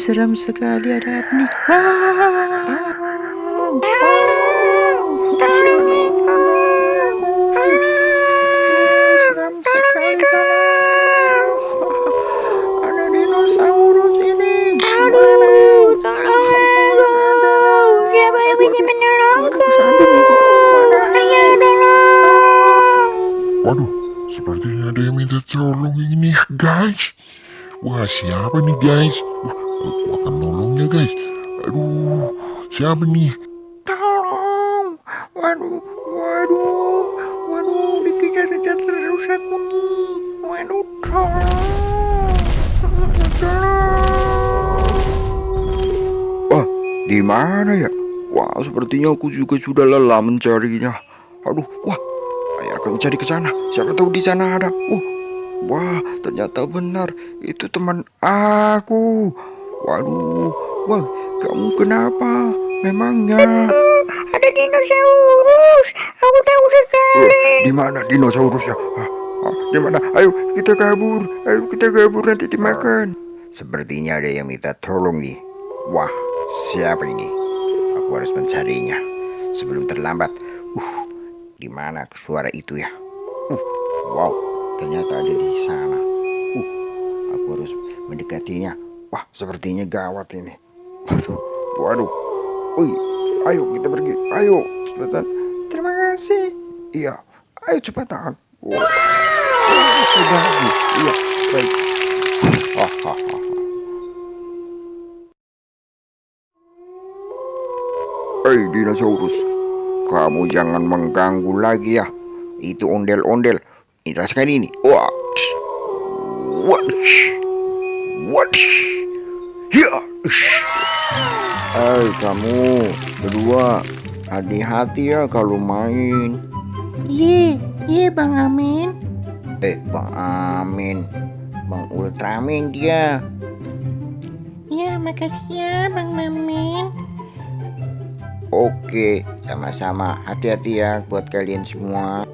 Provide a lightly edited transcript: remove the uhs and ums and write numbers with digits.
seram sekali, ada apa nih? Seram sekali, tolong. Ada dinosaurus ini. Siapa yang bisa menolongku? Ayo Waduh, sepertinya ada yang minta tolong ini, guys. Wah, siapa nih, guys? Wah, aku akan nolongnya, guys. Aduh, siapa nih? Tolong. Waduh, dikejar-kejar terus aku nih. Waduh, tolong. Wah, di mana ya? Wah, sepertinya aku juga sudah lelah mencarinya. Aduh, wah, ayo akan mencari ke sana. Siapa tahu di sana ada. Wah, ternyata benar itu teman aku. Waduh, wah, kamu kenapa? Memangnya? ada dinosaurus. Aku tahu sekali. Di mana dinosaurusnya? Di mana? Ayo kita kabur. Ayo kita kabur nanti dimakan. Sepertinya ada yang minta tolong nih. Wah, siapa ini? Aku harus mencarinya sebelum terlambat. Di mana suara itu ya? Wow, ternyata ada di sana. Aku harus mendekatinya. Wah, sepertinya gawat ini. Waduh. Wih, ayo kita pergi. Ayo, cepetan. Terima kasih. Iya, ayo cepetan. Wow. Iya, baik. Hei dinosaurus, kamu jangan mengganggu lagi ya. Itu ondel-ondel. Ini rasakan ini. Wah, what? Ya. Hei kamu berdua, hati-hati ya kalau main. Iya Bang Amin. Bang Amin, Bang Ultraman dia. Ya makasih ya Bang Amin. Oke, sama-sama. Hati-hati ya buat kalian semua.